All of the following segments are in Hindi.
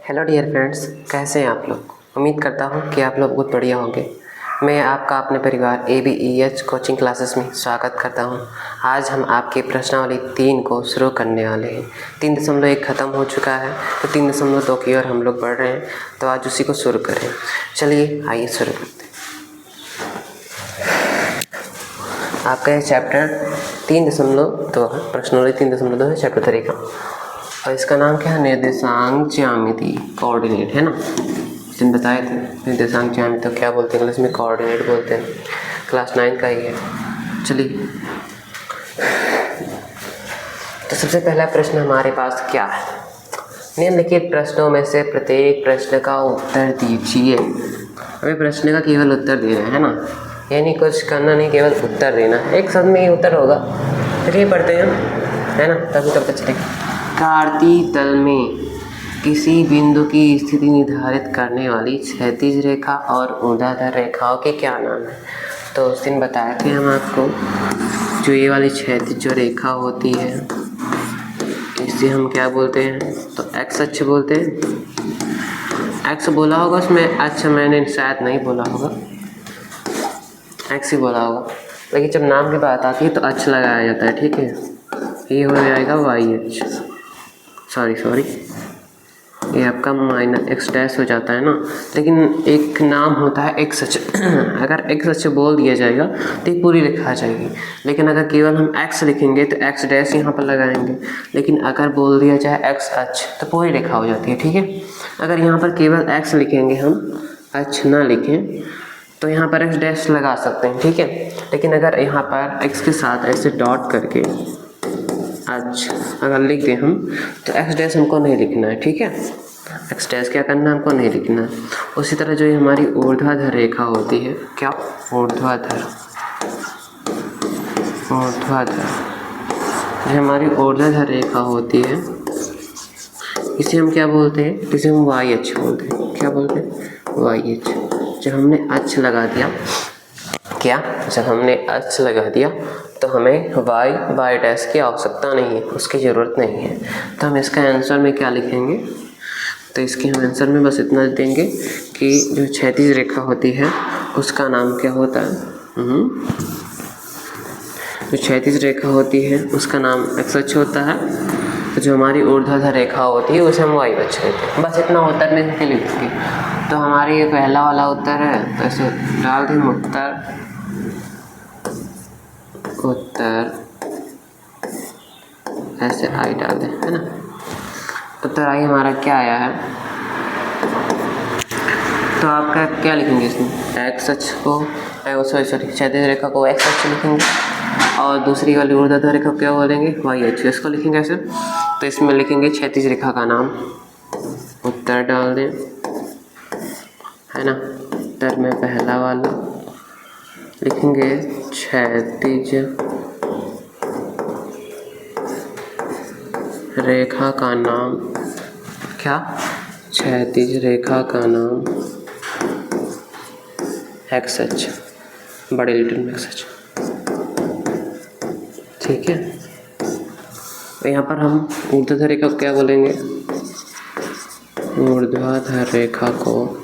हेलो डियर फ्रेंड्स, कैसे हैं आप लोग। उम्मीद करता हूं कि आप लोग बहुत बढ़िया होंगे। मैं आपका अपने परिवार ABEH कोचिंग क्लासेस में स्वागत करता हूं। आज हम आपके प्रश्नावली 3 को शुरू करने वाले हैं। 3.1 ख़त्म हो चुका है तो 3.2 की ओर हम लोग बढ़ रहे हैं, तो आज उसी को शुरू करें। चलिए आइए शुरू करते हैं। आपका ये चैप्टर 3.2 है, प्रश्नावली 3.2 है, चैप्टर 3 का, और इसका नाम क्या है, निर्देशांक ज्यामिति, कोऑर्डिनेट है ना। इस दिन बताए थे निर्देशांक ज्यामिति तो क्या बोलते हैं इंग्लिश में, कोऑर्डिनेट बोलते हैं। क्लास 9 का ही है। चलिए, तो सबसे पहला प्रश्न हमारे पास क्या है, निम्नलिखित प्रश्नों में से प्रत्येक प्रश्न का उत्तर दीजिए। हमें प्रश्न का केवल उत्तर देना है ना, यानी कुछ करना नहीं, केवल उत्तर देना है। एक शब्द में ही उत्तर होगा। चलिए पढ़ते हैं, है ना, तभी तो पता चलेगा। कार्तीय तल में किसी बिंदु की स्थिति निर्धारित करने वाली क्षैतिज रेखा और ऊर्ध्वाधर रेखाओं के क्या नाम है। तो उस दिन बताए थे हम आपको, जो ये वाली क्षैतिज जो रेखा होती है इसे हम क्या बोलते हैं, तो एक्स अक्ष बोलते हैं। एक्स बोला होगा उसमें, अच्छा मैंने शायद नहीं बोला होगा, एक्स ही बोला होगा, लेकिन जब नाम की बात आती है तो अक्ष लगाया जाता है। ठीक है, ये हो जाएगा वाई अक्ष, सॉरी ये आपका -x डैश हो जाता है ना, लेकिन एक नाम होता है एक्स अक्ष। अगर एक्स अक्ष बोल दिया जाएगा तो ये पूरी रेखा आ जाएगी, लेकिन अगर केवल हम x लिखेंगे तो x डैश यहाँ पर लगाएंगे, लेकिन अगर बोल दिया जाए x अक्ष तो पूरी रेखा हो जाती है। ठीक है, अगर यहाँ पर केवल x लिखेंगे, हम अक्ष ना लिखें तो यहाँ पर x डैश लगा सकते हैं। ठीक है, लेकिन अगर यहाँ पर x के साथ ऐसे डॉट करके अगर लिख दें हम तो एक्स डैश हमको नहीं लिखना है। ठीक है, एक्स डैश क्या करना है, हमको नहीं लिखना है। उसी तरह जो ये हमारी ऊर्ध्वाधर रेखा होती है, क्या, ऊर्ध्वाधर जो हमारी ऊर्ध्वाधर रेखा होती है इसे हम क्या बोलते हैं, इसे हम वाई अक्ष बोलते हैं। क्या बोलते हैं, वाई अक्ष। जब हमने अक्ष लगा दिया, जब हमने अक्ष लगा दिया तो हमें वाई डैश की आवश्यकता नहीं है, उसकी ज़रूरत नहीं है। तो हम इसका आंसर में क्या लिखेंगे, तो इसके हम आंसर में बस इतना देंगे कि जो क्षैतिज रेखा होती है उसका नाम क्या होता है, जो क्षैतिज रेखा होती है उसका नाम एक्स अक्ष होता है, तो जो हमारी ऊर्ध्वाधर रेखा होती है उसे हम वाई अक्ष कहते हैं। बस इतना उत्तर में से लिखेंगे। तो हमारी ये पहला वाला उत्तर है, तो इसे डाल दें उत्तर ऐसे आई डाल दें, है ना। उत्तर आई हमारा क्या आया है, तो आपका क्या लिखेंगे इसमें, एक्स अक्ष को सॉरी क्षैतिज रेखा को एक्स अक्ष लिखेंगे, और दूसरी वाली ऊर्ध्वाधर रेखा क्या बोलेंगे, वाई अक्ष। इसको लिखेंगे ऐसे, तो इसमें लिखेंगे क्षैतिज रेखा का नाम, उत्तर डाल दें, है ना। उत्तर में पहला वाला लिखेंगे क्षैतिज रेखा का नाम, क्या, क्षैतिज रेखा का नाम एक्स अक्ष, बड़े लिटिल में एक्स अक्ष। ठीक है, तो यहाँ पर हम ऊर्ध्वाधर रेखा को क्या बोलेंगे, ऊर्ध्वाधर रेखा को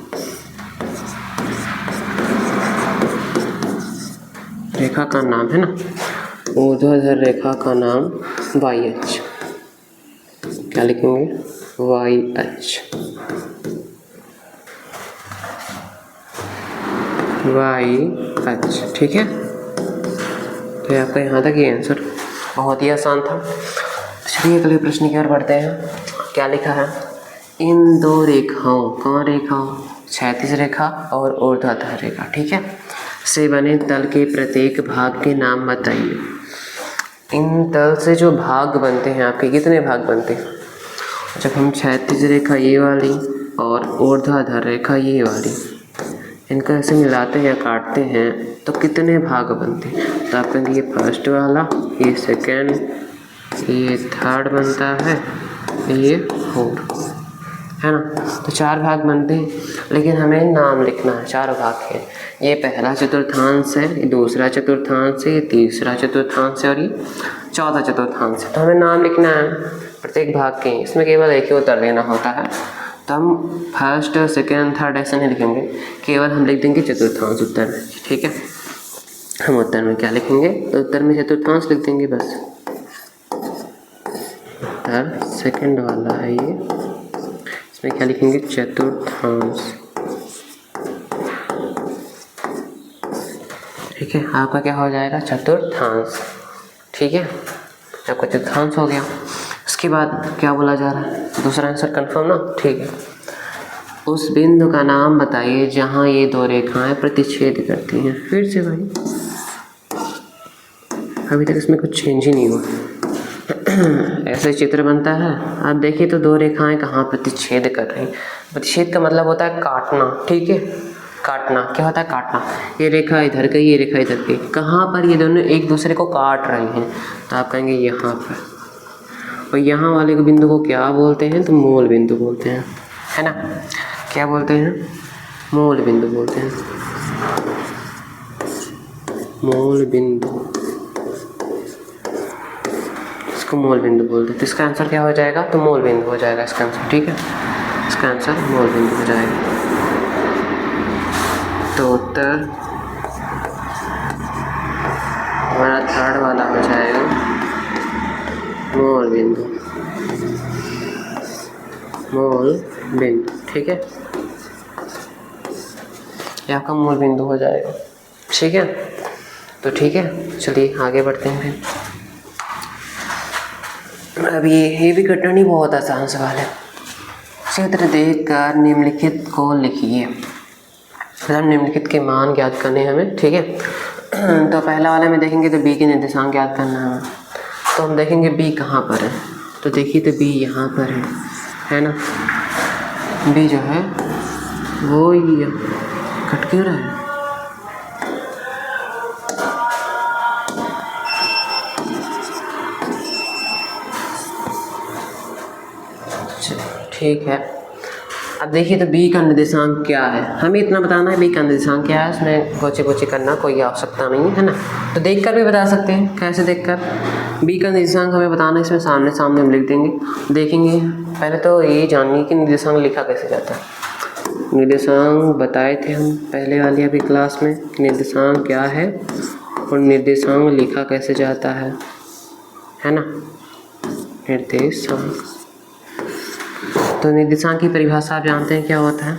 रेखा का नाम, है ना, ऊर्ध्वाधर रेखा का नाम वाई अक्ष। क्या लिखेंगे, वाई अक्ष, वाई अक्ष। ठीक है, तो आपका यहाँ तक ये आंसर बहुत ही आसान था। चलिए अगले प्रश्न की ओर बढ़ते हैं। क्या लिखा है, इन दो रेखाओं, कौन रेखाओं, क्षैतिज रेखा और ऊर्ध्वाधर रेखा, ठीक है, से बने तल के प्रत्येक भाग के नाम बताइए। इन तल से जो भाग बनते हैं आपके, कितने भाग बनते हैं, जब हम क्षैतिज रेखा ये वाली और ऊर्ध्वाधर रेखा ये वाली, इनको ऐसे मिलाते हैं या काटते हैं तो कितने भाग बनते हैं, तो आप कहेंगे ये फर्स्ट वाला, ये सेकेंड, ये थर्ड बनता है, ये फोर्थ, है ना। तो 4 भाग बनते हैं, लेकिन हमें नाम लिखना है। 4 भाग हैं, ये पहला चतुर्थांश है, ये दूसरा चतुर्थांश है, ये तीसरा चतुर्थांश है और ये चौथा चतुर्थांश है। तो हमें नाम लिखना है प्रत्येक भाग के, इसमें केवल एक ही उत्तर देना होता है। तो हम फर्स्ट सेकेंड थर्ड ऐसा नहीं लिखेंगे, केवल हम लिख देंगे चतुर्थांश उत्तर में। ठीक है, हम उत्तर में क्या लिखेंगे, तो उत्तर में चतुर्थांश लिख देंगे बस। उत्तर सेकंड वाला है ये, इसमें क्या लिखेंगे, चतुर्थांश। ठीक है, आपका क्या हो जाएगा, चतुर्थांश। ठीक है, आपका चतुर्थांश हो गया। उसके बाद क्या बोला जा रहा है, दूसरा आंसर कंफर्म ना। ठीक है, उस बिंदु का नाम बताइए जहाँ ये दो रेखाएं प्रतिच्छेद करती हैं। फिर से भाई, अभी तक इसमें कुछ चेंज ही नहीं हुआ। ऐसे चित्र बनता है, आप देखिए तो दो रेखाएं कहाँ प्रतिच्छेद कर रही हैं। प्रतिच्छेद का मतलब होता है काटना। ठीक है, काटना क्या होता है, काटना। ये रेखा इधर गई, ये रेखा इधर गई, कहाँ पर ये दोनों एक दूसरे को काट रहे हैं, तो आप कहेंगे यहाँ पर। और यहाँ वाले को बिंदु को क्या बोलते हैं, तो मूल बिंदु बोलते हैं, है ना। क्या बोलते हैं, मूल बिंदु बोलते हैं, मूल बिंदु, इसको मूल बिंदु बोलते हैं। तो इसका आंसर क्या हो जाएगा, तो मूल बिंदु हो जाएगा इसका आंसर। ठीक है, इसका आंसर मूल बिंदु हो जाएगा। तो उत्तर हमारा थर्ड वाला हो जाएगा मूल बिंदु, मूल बिंदु। ठीक है, ये आपका मूल बिंदु हो जाएगा। ठीक है, तो ठीक है, चलिए आगे बढ़ते हैं फिर। अब ये भी कटना नहीं, बहुत आसान सवाल है। चित्र देखकर निम्नलिखित को लिखिए। हम निम्नलिखित के मान ज्ञात करने हैं हमें। ठीक है, तो पहला वाला में देखेंगे तो बी के निर्देशांक ज्ञात करना है हमें। तो हम देखेंगे बी कहाँ पर है, तो देखिए तो बी यहाँ पर है ना। बी जो है वो ये कट क्यों रहा है, ठीक है। अब देखिए तो बी का निर्देशांक क्या है, हमें इतना बताना है बी का निर्देशांक क्या है, उसमें गोचे गोचे करना कोई आवश्यकता नहीं है ना। तो देखकर भी बता सकते हैं, कैसे देखकर, बी का निर्देशांक हमें बताना है, इसमें सामने सामने हम लिख देंगे, देखेंगे। पहले तो ये जानिए कि निर्देशांक लिखा कैसे जाता है। निर्देशांक बताए थे हम पहले वाली अभी क्लास में, निर्देशांक क्या है और निर्देशांक लिखा कैसे जाता है ना। निर्देशांक, तो निर्देशांक की परिभाषा आप जानते हैं क्या होता है।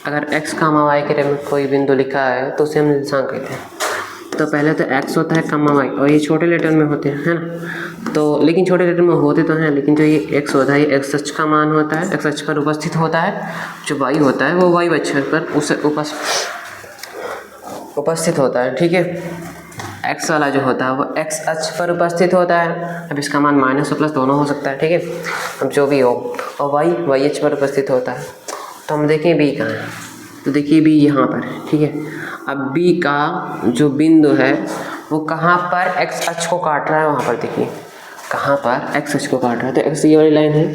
अगर x, y के में कोई बिंदु लिखा है तो उसे हम निर्देशांक कहते हैं। तो पहले तो x होता है, y, और ये छोटे लेटर में होते हैं, है ना। तो लेकिन छोटे लेटर में होते तो हैं, लेकिन जो ये x होता है ये x अक्ष का मान होता है, x अक्ष पर उपस्थित होता है। जो y होता है वो y अक्ष पर उसे उपस्थित होता है। ठीक है, x वाला जो होता है वो x अक्ष पर उपस्थित होता है। अब इसका मान माइनस और प्लस दोनों हो सकता है। ठीक है, अब जो भी हो, और y अक्ष पर उपस्थित होता है। तो हम देखें b कहाँ है, तो देखिए b यहाँ पर है। ठीक है, अब b का जो बिंदु है वो कहाँ पर x अक्ष को काट रहा है, वहाँ पर देखिए कहाँ पर x अक्ष को काट रहा है। तो x ये वाली लाइन है,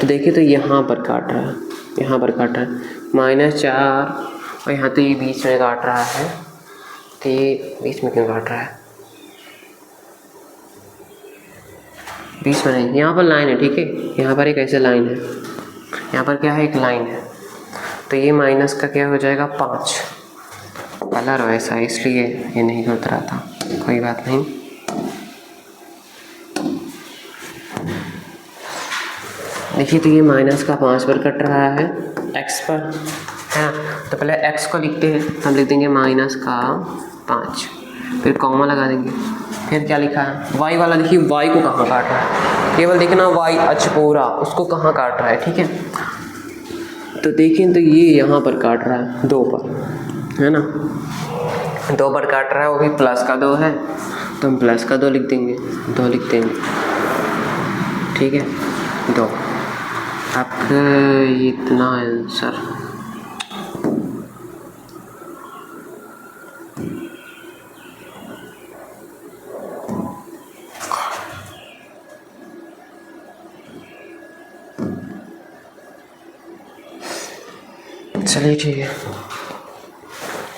तो देखिए तो यहाँ पर काट रहा है, यहाँ पर काट रहा है -4, और यहाँ तो ये बीच में काट रहा है। तो ये बीच में क्यों काट रहा है, बीच में नहीं, यहाँ पर लाइन है। ठीक है, यहाँ पर एक ऐसे लाइन है, यहाँ पर क्या है, एक लाइन है। तो ये माइनस का क्या हो जाएगा 5, कलर वैसा है इसलिए ये नहीं उतरा था, कोई बात नहीं। देखिए तो ये माइनस का 5 पर कट रहा है x पर, है ना। तो पहले x को लिखते हैं, हम लिख देंगे माइनस का 5, फिर कॉमा लगा देंगे। फिर क्या लिखा है, y वाला, देखिए y को कहाँ काट रहा है, केवल देखना y अक्ष पूरा उसको कहाँ काट रहा है। ठीक है, तो देखें तो ये यहाँ पर काट रहा है 2 पर, है ना, 2 पर काट रहा है, वो भी प्लस का 2 है, तो हम प्लस का 2 लिख देंगे, 2 लिख देंगे। ठीक है, 2 आपका इतना आंसर। चलिए ठीक है,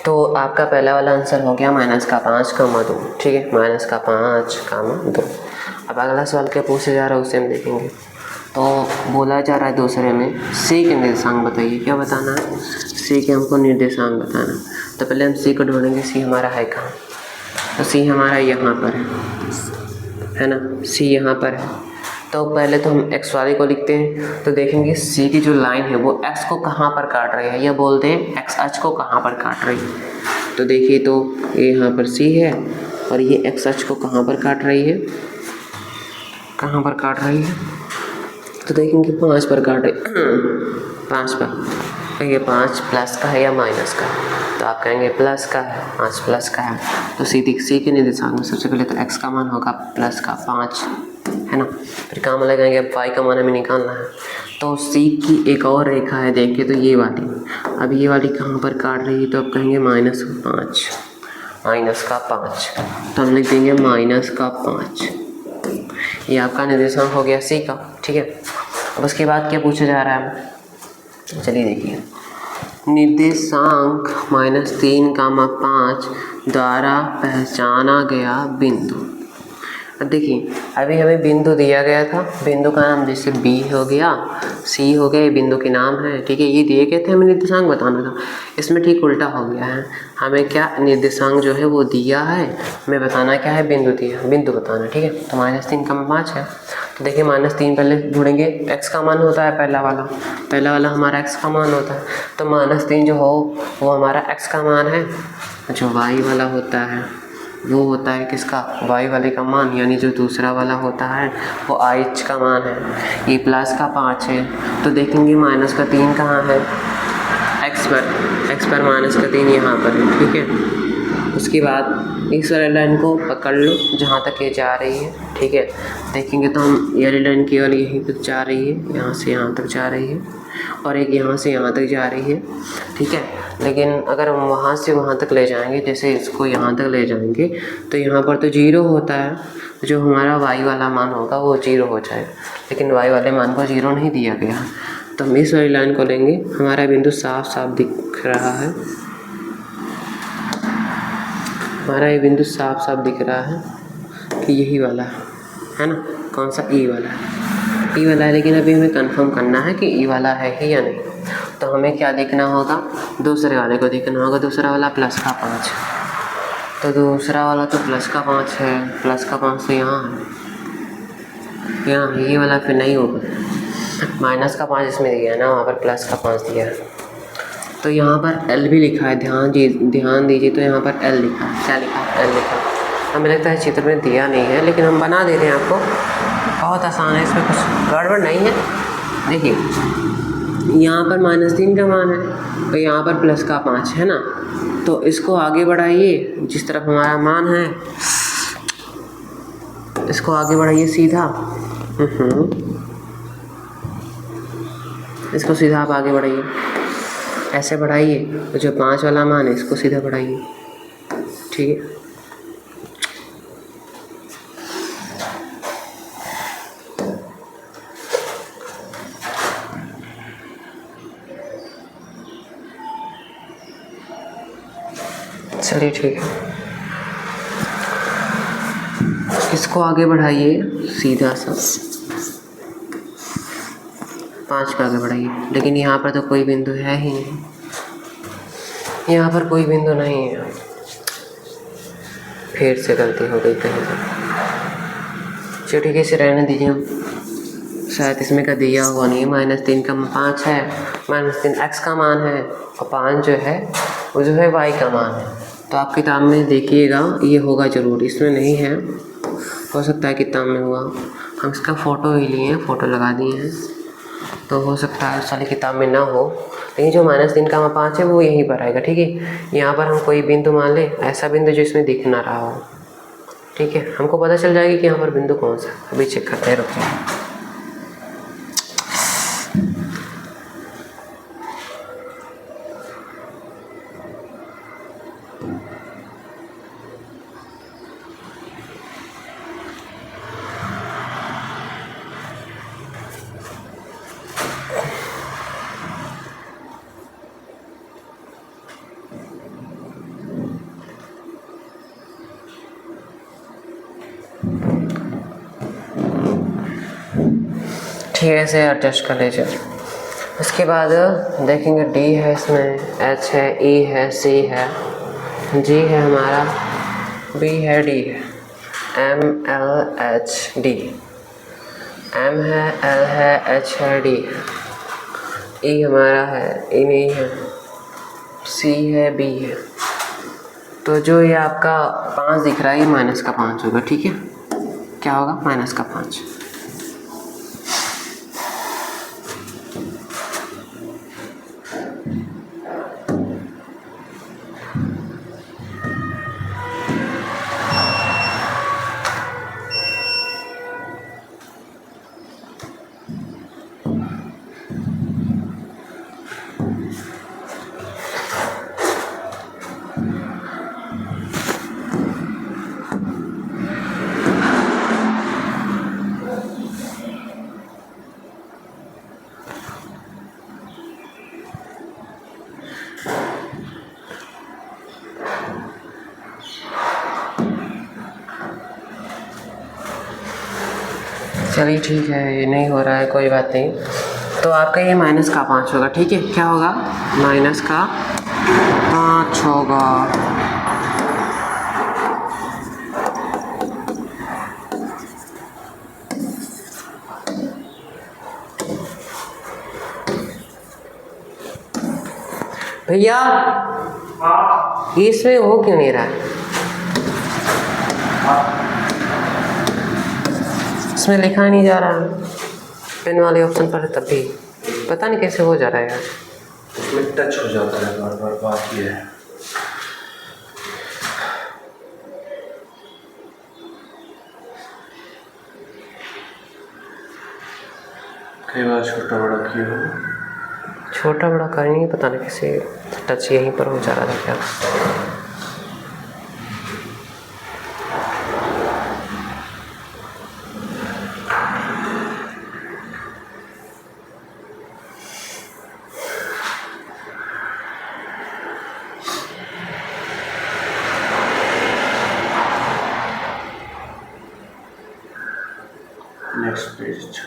तो आपका पहला वाला आंसर हो गया -5, 2। ठीक है, -5, 2। अब अगला सवाल क्या पूछे जा रहा है उसे हम देखेंगे। तो बोला जा रहा है दूसरे में सी के निर्देशांक बताइए। क्या बताना है? सी के हमको निर्देशांक बताना। तो पहले हम सी को ढूंढेंगे। सी हमारा है कहाँ? तो सी हमारा यहाँ पर है ना, सी यहाँ पर है। तो पहले तो हम एक्स वाले को लिखते हैं। तो देखेंगे सी की जो लाइन है वो एक्स को कहाँ पर काट रही है, या बोलते हैं एक्स अक्ष को कहाँ पर काट रही है। तो देखिए, तो ये यहाँ पर सी है और ये एक्स अक्ष को कहाँ पर काट रही है, कहाँ पर काट रही है? तो देखेंगे 5 पर काट रही 5 पर। ये 5 प्लस का है या माइनस का? तो आप कहेंगे प्लस का है, 5 प्लस का है। तो सी के निर्देशांक में सबसे पहले तो एक्स का मान होगा प्लस का 5, है ना। फिर काम लगाएंगे, अब वाई का मान हमें निकालना है। तो सी की एक और रेखा है, देखिए तो ये वाली। अब ये वाली कहाँ पर काट रही है? तो आप कहेंगे -5, माइनस का 5। तो हम लिख देंगे -5। ये आपका निर्देशांक हो गया सी का, ठीक है। अब उसके बाद क्या पूछा जा रहा है? चलिए देखिए, निर्देशांक -3, 5 द्वारा पहचाना गया बिंदु। अब देखिए, अभी हमें बिंदु दिया गया था, बिंदु का नाम जैसे बी हो गया, सी हो गया, ये बिंदु के नाम है, ठीक है। ये दिए गए थे, हमें निर्देशांक बताना था। इसमें ठीक उल्टा हो गया है, हमें क्या निर्देशांक जो है वो दिया है, हमें बताना क्या है, बिंदु दिया, बिंदु बताना, ठीक है। तो -3 का 5 है। तो देखिए -3 पहले ढूंढेंगे, एक्स का मान होता है पहला वाला हमारा एक्स का मान होता है। तो -3 जो हो वो हमारा एक्स का मान है। जो वाई वाला होता है वो होता है किसका? वाई वाले का मान, यानी जो दूसरा वाला होता है वो आइच का मान है। ये प्लस का 5 है। तो देखेंगे माइनस का 3 कहाँ है? एक्स पर माइनस का 3 यहाँ पर है, ठीक है। उसके बाद इस वाली लाइन को पकड़ लो जहाँ तक ये जा रही है, ठीक है। देखेंगे तो हम ये लाइन केवल यहीं तक जा रही है, यहाँ से यहाँ तक जा रही है, और एक यहाँ से यहाँ तक जा रही है, ठीक है। लेकिन अगर हम वहाँ से वहाँ तक ले जाएंगे, जैसे इसको यहाँ तक ले जाएंगे, तो यहाँ पर तो 0 होता है, जो हमारा वाई वाला मान होगा वो 0 हो जाएगा। लेकिन वाई वाले मान को 0 नहीं दिया गया। तो हम इस वाली लाइन को लेंगे, हमारा बिंदु साफ साफ दिख रहा है, हमारा ये बिंदु साफ साफ दिख रहा है कि यही वाला है ना। कौन सा? ई वाला है, ई वाला है। लेकिन अभी हमें कंफर्म करना है कि ई वाला है ही या नहीं। तो हमें क्या देखना होगा? दूसरे वाले को देखना होगा। दूसरा वाला प्लस का 5, तो दूसरा वाला तो प्लस का 5 है, प्लस का 5 तो यहाँ है, यहाँ ये वाला फिर नहीं होगा। माइनस का 5 इसमें दिया है ना, वहाँ पर प्लस का 5 दिया है। तो यहाँ पर एल भी लिखा है, ध्यान दीजिए। तो यहाँ पर एल लिखा है, क्या लिखा है? एल लिखा है। हमें लगता है चित्र में दिया नहीं है, लेकिन हम बना दे रहे हैं आपको, बहुत आसान है, इसमें कुछ गड़बड़ नहीं है। देखिए, यहाँ पर -3 का मान है, तो यहाँ पर प्लस का 5 है ना। तो इसको आगे बढ़ाइए, जिस तरफ हमारा मान है इसको आगे बढ़ाइए सीधा। इसको सीधा आप आगे बढ़ाइए, ऐसे बढ़ाइए। तो जो 5 वाला मान है इसको सीधा बढ़ाइए, ठीक है। चलिए ठीक है, इसको आगे बढ़ाइए सीधा सा, 5 पे आगे बढ़ाइए। लेकिन यहाँ पर तो कोई बिंदु है ही नहीं, यहाँ पर कोई बिंदु नहीं है। फिर से गलती हो गई कहीं से, चलो ठीक है, इसे रहने दीजिए। हम शायद इसमें का दिया हुआ नहीं है। -3 का 5 है, -3 एक्स का मान है, और 5 जो है वो जो है वाई का मान है। तो आप किताब में देखिएगा, ये होगा ज़रूर, इसमें नहीं है, हो सकता है किताब में हुआ। हम इसका फ़ोटो ही लिए हैं, फ़ोटो लगा दिए हैं, तो हो सकता है उस वाली किताब में ना हो। लेकिन जो -3 का 5 है वो यहीं पर आएगा, ठीक है। यहाँ पर हम कोई बिंदु मान लें, ऐसा बिंदु जो इसमें दिख ना रहा हो, ठीक है। हमको पता चल जाएगी कि यहाँ पर बिंदु कौन सा। अभी चेक करते हैं, रुकिए। ठीक है, इसे एडजस्ट कर लीजिए। उसके बाद देखेंगे डी है, इसमें एच है, ई है, सी है, जी है हमारा, बी है, डी है, M L H D, M है, एल है, एच है, डी है, ई हमारा है, ई नहीं है, सी है, बी है। तो जो ये आपका 5 दिख रहा है ये माइनस का 5 होगा। ठीक है, क्या होगा? माइनस का 5। चलिए ठीक है, ये नहीं हो रहा है, कोई बात नहीं। तो आपका ये माइनस का 5 होगा। ठीक है, क्या होगा? माइनस का 5 होगा। भैया इसमें हो क्यों नहीं रहा है? इसमें लिखा नहीं जा रहा है पेन वाले ऑप्शन पर, तब भी पता नहीं कैसे हो जा रहा है यार। इसमें टच हो जाता है बार बार, बात ये है। कई बार छोटा बड़ा किया हो, छोटा बड़ा कर नहीं, पता नहीं कैसे टच यहीं पर हो जा रहा था क्या। नेक्स्ट पेज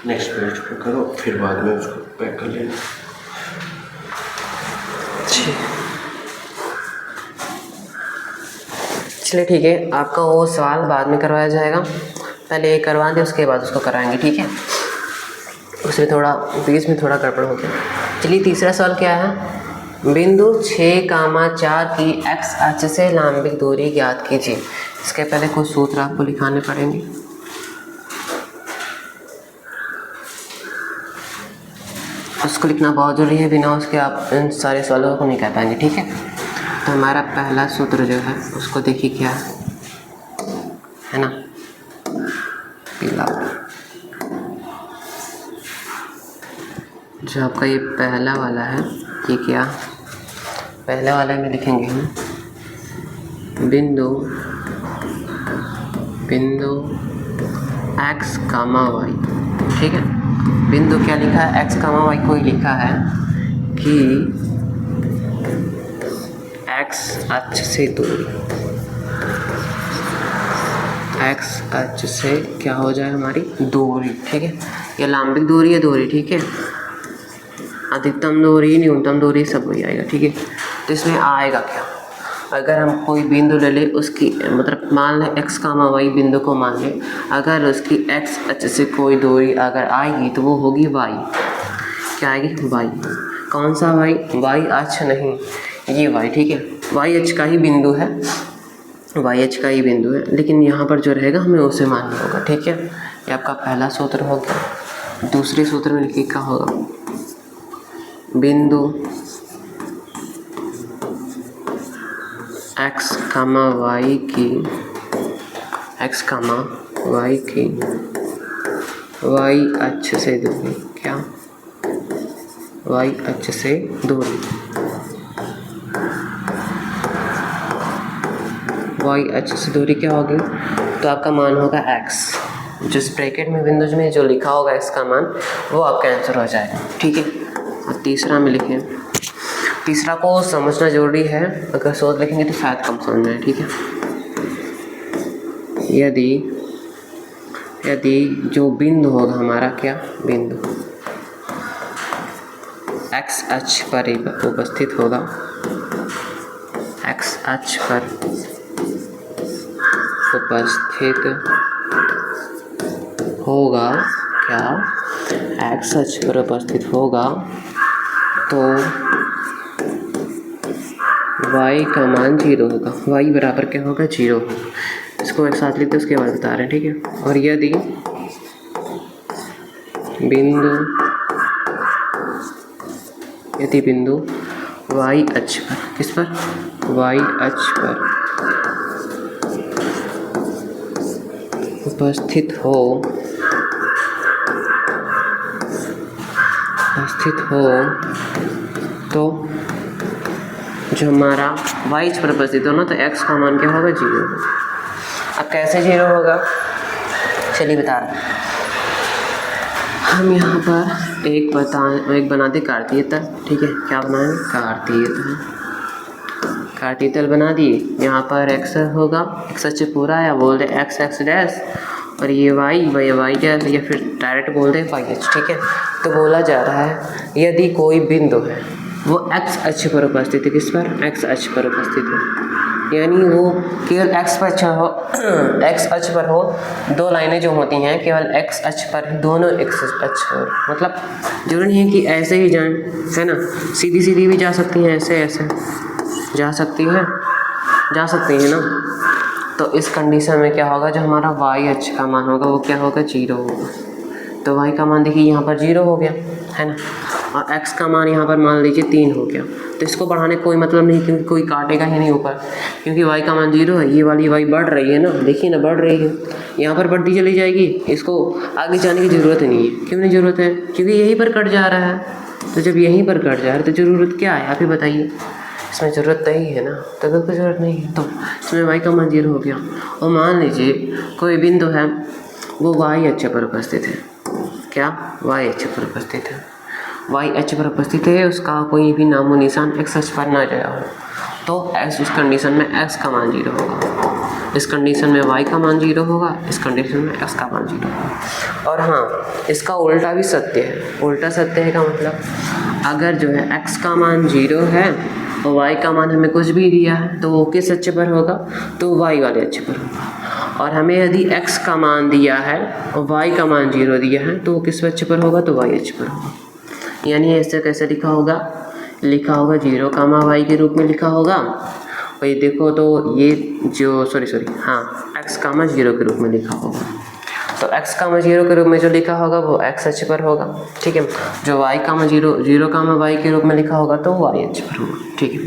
नेक्स्ट पेज पे करो, फिर बाद में उसको पैक कर लेना। चलिए ठीक है, आपका वो सवाल बाद में करवाया जाएगा, पहले ये करवा दें उसके बाद उसको कराएंगे। ठीक है, उसमें थोड़ा बीच में थोड़ा गड़बड़ हो गया। चलिए तीसरा सवाल क्या है? बिंदु 6,4 की एक्स अक्ष से लंबित दूरी ज्ञात कीजिए। इसके पहले कुछ सूत्र आपको लिखाने पड़ेंगे। उसको लिखना बहुत ज़रूरी है, बिना उसके आप इन सारे सवालों को नहीं कर पाएंगे। ठीक है, तो हमारा पहला सूत्र जो है उसको देखिए क्या है ना, पीला जो आपका ये पहला वाला है, ये क्या पहले वाले में लिखेंगे हम बिंदु x, y। ठीक है, बिंदु क्या लिखा है? x, y को ही लिखा है कि x अक्ष से दूरी, x अक्ष से क्या हो जाए हमारी दूरी। ठीक है, ये लंबित दूरी है, दूरी। ठीक है, अधिकतम दूरी, न्यूनतम दूरी सब वही आएगा। ठीक है, तो इसमें आएगा क्या? अगर हम कोई बिंदु ले लें, उसकी मतलब मान लें x, y बिंदु को मान लें, अगर उसकी x अक्ष से कोई दूरी अगर आएगी तो वो होगी y। क्या आएगी? y। कौन सा y? y अक्ष नहीं, ये y। ठीक है, y अक्ष का ही बिंदु है, y अक्ष का ही बिंदु है, लेकिन यहाँ पर जो रहेगा हमें उसे मानना होगा। ठीक है, ये आपका पहला सूत्र हो गया। दूसरे सूत्र में लिखिए क्या होगा? बिंदु x, y की y अक्ष से दूरी, क्या y अक्ष से दूरी, y अक्ष से दूरी क्या होगी? तो आपका मान होगा x। जिस ब्रैकेट में बिंदु में जो लिखा होगा x का मान, वो आपका आंसर हो जाएगा। ठीक है, और तीसरा में लिखें, तीसरा को समझना जरूरी है, अगर सोच लिखेंगे तो शायद कम समझ में आए। ठीक है, यदि यदि जो बिंदु होगा हमारा क्या बिंदु एक्स अक्ष पर उपस्थित होगा, एक्स अक्ष पर उपस्थित होगा क्या, एक्स अक्ष पर उपस्थित होगा तो y का मान 0 होगा। y बराबर क्या होगा 0 होगा। इसको एक साथ लिखते उसके बाद बता रहे हैं, ठीक है। और यदि बिंदु y अक्ष पर, किस पर, y अक्ष पर उपस्थित हो तो जो हमारा y अक्ष पर उपस्थित हो ना, तो x का मान क्या होगा 0 होगा। अब कैसे 0 होगा चलिए बता रहे हैं। हम यहाँ पर एक बनाते कार्तीय तल, ठीक है। क्या बनाएंगे कार्तीय तल बना दिए। यहाँ पर x होगा, x अक्ष पूरा या बोल दे x x डैश, और ये y डैश, या फिर डायरेक्ट बोल दे y अक्ष, ठीक है। तो बोला जा रहा है यदि कोई बिंदु है वो x अक्ष पर उपस्थित है, किस पर, x अक्ष पर उपस्थित है, यानी वो केवल x अक्ष पर हो। दो लाइनें जो होती हैं केवल x अक्ष पर, दोनों x अक्ष पर, मतलब जरूरी नहीं है कि ऐसे ही जाएं, है ना, सीधी सीधी भी जा सकती हैं, ऐसे जा सकती हैं ना। तो इस कंडीशन में क्या होगा, जो हमारा y अक्ष का मान होगा वो क्या होगा 0 होगा। तो y का मान देखिए यहाँ पर 0 हो गया, है ना, और x का मान यहाँ पर मान लीजिए 3 हो गया। तो इसको बढ़ाने का कोई मतलब नहीं, क्योंकि कोई काटेगा ही नहीं ऊपर, क्योंकि y का मान 0 है। ये वाली y बढ़ रही है ना, देखिए ना बढ़ रही है, यहाँ पर बढ़ती चली जाएगी। इसको आगे जाने की ज़रूरत नहीं है। क्यों नहीं ज़रूरत है, क्योंकि यहीं पर कट जा रहा है। तो जब यहीं पर कट जा रहा है तो ज़रूरत क्या है, आप ही बताइए। इसमें ज़रूरत नहीं है ना, तो बिल्कुल ज़रूरत नहीं है। तो इसमें y का मान 0 हो गया। और मान लीजिए कोई बिंदु है वो y अक्ष पर उपस्थित है, क्या, y अक्ष पर उपस्थित है, y अक्ष पर उपस्थित है, उसका कोई भी नामो निशान x अक्ष पर ना गया हो, तो इस कंडीशन में x का मान 0 होगा, इस कंडीशन में y का मान 0 होगा, इस कंडीशन में x का मान 0 होगा। और हाँ, इसका उल्टा भी सत्य है। उल्टा सत्य है का मतलब, अगर जो है x का मान 0 है और y का मान हमें कुछ भी दिया है तो वो किस अक्ष पर होगा, तो y वाले अक्ष पर होगा। और हमें यदि x का मान दिया है और y का मान 0 दिया है तो वो किस अक्ष पर होगा, तो y अक्ष पर होगा। यानी ऐसे कैसे लिखा होगा 0, y के रूप में लिखा होगा। और ये देखो तो ये जो x, 0 के रूप में लिखा होगा। तो x, 0 के रूप में जो लिखा होगा वो x अक्ष पर होगा, ठीक है। जो y, 0, y के रूप में लिखा होगा तो y अक्ष पर होगा, ठीक है।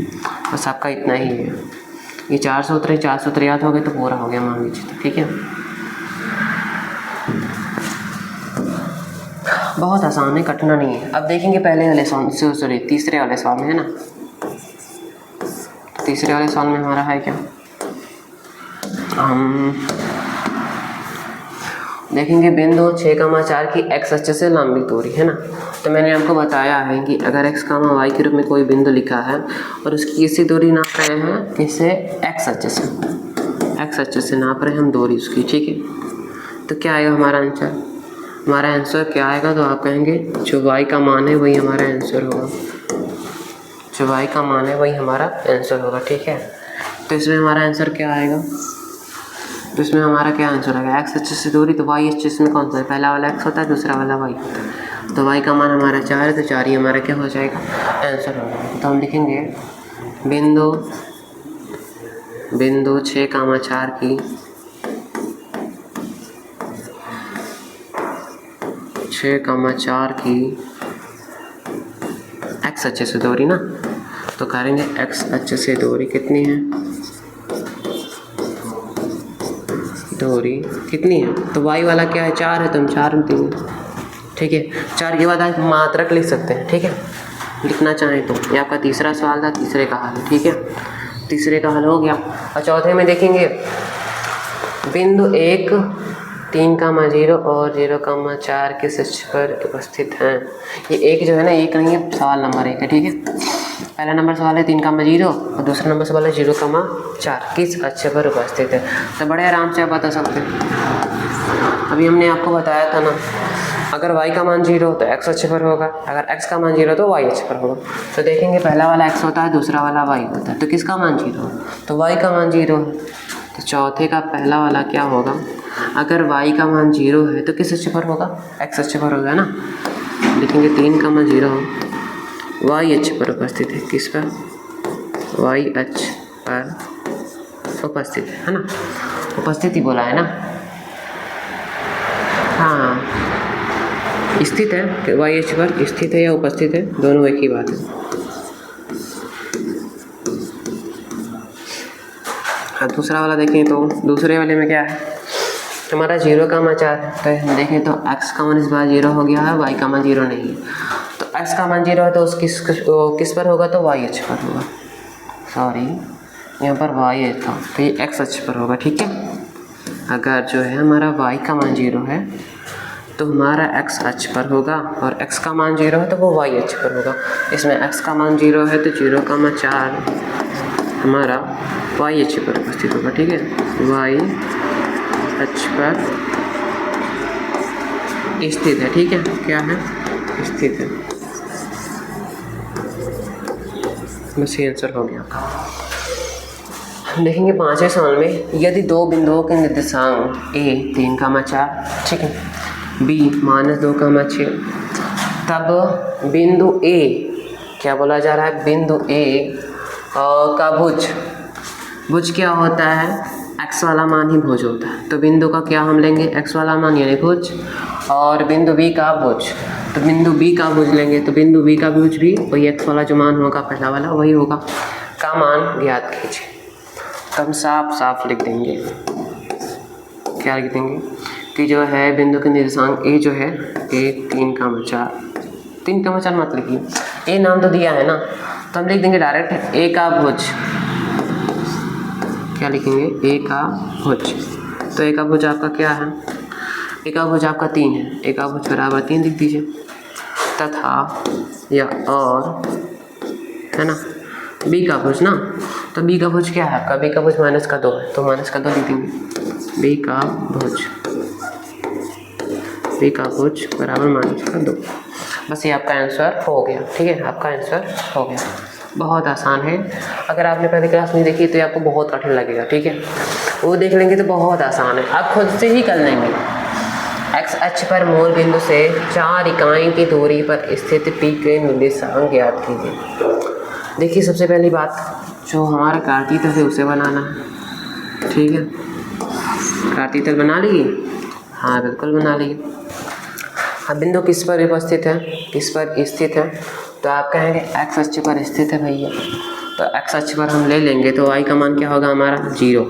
बस आपका इतना ही है। ये 4 सूत्र याद हो गए तो पूरा हो गया मान लीजिए, ठीक है। बहुत आसान है, कटना नहीं है। अब देखेंगे पहले वाले सवाल तीसरे वाले सवाल में, है ना। तो तीसरे वाले सवाल में हमारा है क्या, हम देखेंगे बिंदु 6,4 की x अक्ष से लंबी दूरी, है ना। तो मैंने आपको बताया है कि अगर x, y के रूप में कोई बिंदु लिखा है और उसकी किसी दूरी नाप रहे हैं, किससे, x अक्ष से नाप रहे हैं हम दूरी उसकी, ठीक है। तो क्या आएगा हमारा आंसर, हमारा आंसर क्या आएगा, तो आप कहेंगे जो y का मान है वही हमारा आंसर होगा, जो y का मान है वही हमारा आंसर होगा, ठीक है। तो इसमें हमारा आंसर क्या आएगा, तो इसमें हमारा क्या आंसर आएगा, x अक्ष से दूरी, तो y अक्ष में कौन सा है, पहला वाला x होता है, दूसरा वाला y होता है। तो y का मान हमारा 4 है, तो 4 ही हमारा क्या हो जाएगा, आंसर होगा। तो हम लिखेंगे बिंदु 6,4 की 6,4 की x अक्ष से दूरी ना, तो करेंगे x अक्ष से दूरी कितनी है, दूरी कितनी है, तो y वाला क्या है 4 है, तो हम 4 देंगे, ठीक है। 4 के बाद आप मात्रक लिख सकते हैं, ठीक है, लिखना चाहें तो। ये आपका तीसरा सवाल था, तीसरे का हल, ठीक है, तीसरे का हल हो गया। और चौथे में देखेंगे बिंदु 1, 3,0 और 0,4 किस अक्ष पर उपस्थित हैं। ये एक जो है ना, एक नहीं है, सवाल नंबर 1 है, ठीक है। पहला नंबर सवाल है 3,0 और दूसरा नंबर सवाल है 0,4 किस अक्ष पर उपस्थित है। तो बड़े आराम से आप बता सकते हैं। अभी हमने आपको बताया था ना, अगर y का मान 0 तो x अक्ष पर होगा, अगर x का मान 0 तो y अक्ष पर होगा। तो देखेंगे पहला वाला x होता है, दूसरा वाला y होता है, तो किसका मान 0 है, तो y का मान 0 है। तो चौथे का पहला वाला क्या होगा, अगर y का मान 0 है तो किस अक्ष पर होगा, x अक्ष पर होगा ना। देखेंगे 3 का मान 0 हो, y अक्ष पर उपस्थित है, किस पर, y अक्ष पर उपस्थित है ना, उपस्थिति बोला है ना। हाँ स्थित है, वाई अक्ष पर स्थित है या उपस्थित है, दोनों एक ही बात है। हाँ दूसरा वाला देखें तो दूसरे वाले में क्या है, हमारा 0,4 है। तो देखें तो x का मान इस बार 0 हो गया है, y का मान 0 नहीं है। तो x का मान 0 है तो उस किस पर होगा, तो y अक्ष पर होगा। सॉरी यहाँ पर y था तो ये x अक्ष पर होगा, ठीक है। अगर जो है हमारा y का मान 0 है तो हमारा x अक्ष पर होगा, और x का मान 0 है तो वो y अक्ष पर होगा। इसमें x का मान 0 है तो 0,4 हमारा y अक्ष पर उपस्थित होगा, ठीक है। y अक्ष पर स्थित है, ठीक है, क्या है, स्थित है। बस ये आंसर हो गया। देखेंगे 5वें सवाल में, यदि दो बिंदुओं के निर्देशांक a 3,4 ठीक है, b -2,6, तब बिंदु a क्या बोला जा रहा है, बिंदु a का भुज क्या होता है, x वाला मान ही भुज होता है। तो बिंदु का क्या हम लेंगे, x वाला मान यानी भुज, और बिंदु b का भुज, तो बिंदु b का भुज लेंगे। तो बिंदु b का भुज भी वही x वाला जो मान होगा पहला वाला वही होगा, का मान ज्ञात कीजिए। तो हम साफ साफ लिख देंगे, क्या लिख देंगे कि जो है बिंदु के निर्देशांक a जो है a 3,4 मत लिखिए, a नाम तो दिया है ना, तो हम लिख देंगे डायरेक्ट a का भुज। क्या लिखेंगे, a का भुज। तो a का भुज आपका क्या है, a का भुज आपका 3 है, a का भुज बराबर 3 लिख दीजिए। तथा या और है ना b का भुज ना, तो b का भुज क्या है आपका, b का भुज -2 है, तो -2 लिख देंगे। b का भुज बराबर -2। बस ये आपका आंसर हो गया, ठीक है, आपका आंसर हो गया। बहुत आसान है, अगर आपने पहले क्लास नहीं देखी तो आपको बहुत कठिन लगेगा, ठीक है, वो देख लेंगे तो बहुत आसान है, आप खुद से ही कर लेंगे। x अक्ष पर मूल बिंदु से 4 इकाई की दूरी पर स्थित p के निर्देशांक ज्ञात कीजिए। देखिए सबसे पहली बात, जो हमारा कार्तीतल है उसे बनाना है, ठीक है। कार्तीतल बना लिए, हाँ बिल्कुल बना लिए। अब बिंदु किस पर उपस्थित है, किस पर स्थित है, तो आप कहेंगे x अक्ष पर स्थित है भैया। तो x अक्ष पर हम ले लेंगे तो y का मान क्या होगा हमारा 0,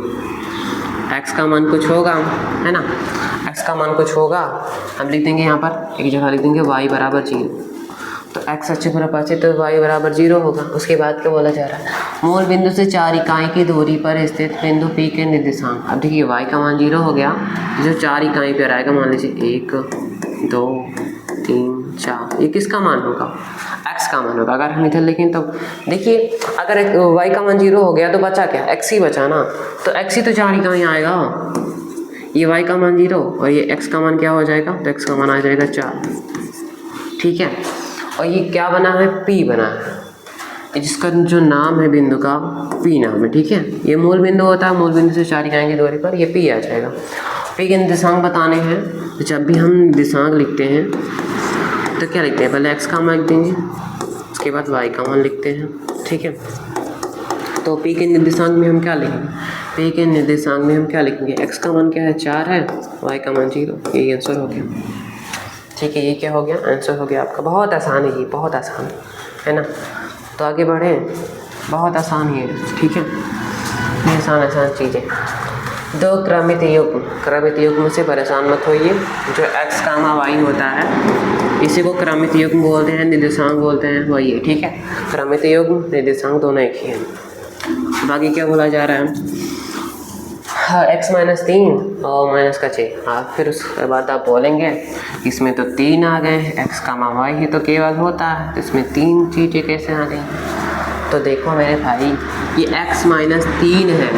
x का मान कुछ होगा है ना, x का मान कुछ होगा, हम लिख देंगे यहाँ पर एक जगह लिख देंगे y बराबर 0। तो x अक्ष पर उपस्थित तो y बराबर 0 होगा। उसके बाद क्या बोला जा रहा है, मूल बिंदु से 4 इकाई की दूरी पर स्थित बिंदु p के निर्देशांक। अब देखिए y का मान 0 हो गया, जो 4 इकाई पर आएगा, मान लीजिए 1 2 3 4, ये किसका मान होगा, x का मान होगा। अगर हम इधर लिखें तो देखिए, अगर y का मान 0 हो गया तो बचा क्या, x ही बचा ना, तो x ही तो 4 इकाई आएगा। ये y का मान 0 और ये x का मान क्या हो जाएगा, तो x का मान आ जाएगा 4, ठीक है। और ये क्या बना है, p बना है, जिसका जो नाम है बिंदु का p नाम है, ठीक है। ये मूल बिंदु होता है, मूल बिंदु से 4 इकाई की दूरी पर ये p आ जाएगा। p के निर्देशांक बताने हैं, तो जब भी हम निर्देशांक लिखते हैं तो क्या लिखते हैं, पहले x का मान लिख देंगे, उसके बाद y का मान लिखते हैं, ठीक है। तो p के निर्देशांक में हम क्या लिखेंगे, p के निर्देशांक में हम क्या लिखेंगे, x का मान क्या है 4 है, y का मान 0, ये आंसर हो गया, ठीक है। ये क्या हो गया, आंसर हो गया आपका। बहुत आसान है ये, बहुत आसान है ना। तो आगे बढ़ें, बहुत आसान ही है, ठीक है, ये आसान चीज़ें। दो क्रमित युग्म से परेशान मत होइए। जो x, y होता है इसी को क्रमित युग्म बोलते हैं, निर्देशांक बोलते हैं, वही है, ठीक है। क्रमित युग्म निर्देशांक दोनों एक ही हैं। बाकी क्या बोला जा रहा है, हाँ x -3 और -6। हाँ फिर उसके बाद आप बोलेंगे इसमें तो 3 आ गए, x, y ही तो केवल होता है, तो इसमें 3 चीज़ें कैसे आ गई। तो देखो मेरे भाई ये x माइनस 3 है,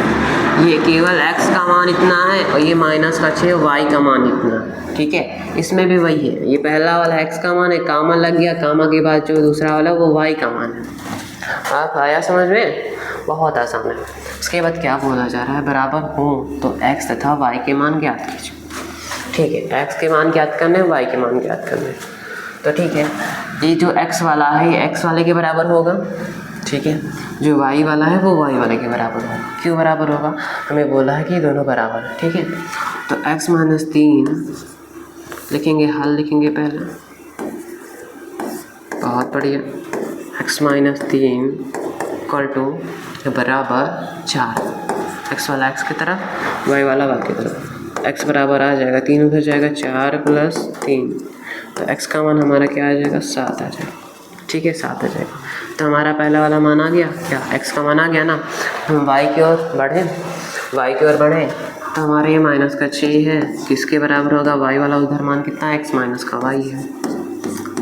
ये केवल x का मान इतना है और ये माइनस का 6 y का मान इतना, ठीक है। इसमें भी वही है, ये पहला वाला x का मान है, कामा लग गया, कामा के बाद जो दूसरा वाला वो y का मान है। आप आया समझ में? बहुत आसान है। उसके बाद क्या बोला जा रहा है, बराबर हूँ तो x तथा y के मान ज्ञात कीजिए, ठीक है। x के मान ज्ञात करने, y के मान ज्ञात करने, तो ठीक है। ये जो x वाला है ये x वाले के बराबर होगा, ठीक है। जो y वाला है वो y वाले के बराबर होगा। क्यों बराबर होगा? हमें बोला है कि ये दोनों बराबर है, ठीक है। तो x माइनस 3 लिखेंगे, हल लिखेंगे पहले, बहुत बढ़िया। x माइनस 3 इक्वल टू बराबर 4, x वाला x की तरफ, y वाला y की तरफ। x बराबर आ जाएगा 3 उधर जाएगा, 4 प्लस 3, तो x का मान हमारा क्या आ जाएगा, 7 आ जाएगा, ठीक है, 7 आ जाएगा। तो हमारा पहला वाला मान आ गया, क्या x का मान आ गया ना। हम y की ओर बढ़ें, y की ओर बढ़ें तो हमारे ये माइनस का 6 है, किसके बराबर होगा, y वाला उधर मान कितना है, x माइनस का y है,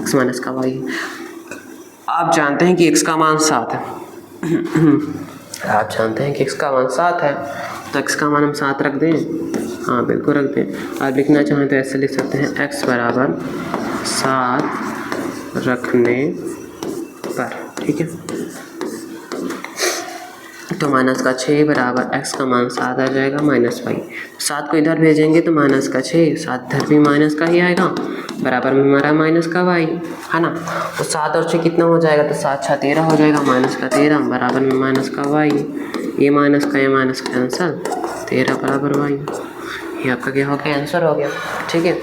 x माइनस का y है। आप जानते हैं कि x का मान 7 है आप जानते हैं कि x का मान 7 है, तो x का मान हम 7 रख दें, हाँ बिल्कुल रख दें। आप लिखना चाहें तो ऐसे लिख सकते हैं, x बराबर 7 रखने पर, ठीक है। तो माइनस का 6 बराबर x का मान 7 आ जाएगा माइनस y, 7 को इधर भेजेंगे तो माइनस का 6, 7 इधर भी माइनस का ही आएगा, बराबर में हमारा माइनस का y है ना। तो 7 और 6 कितना हो जाएगा, तो 7 6 13 हो जाएगा, माइनस का 13 बराबर में माइनस का y, ये माइनस का कैंसल, 13 बराबर y। ये आपका क्या हो गया, आंसर हो गया, ठीक है।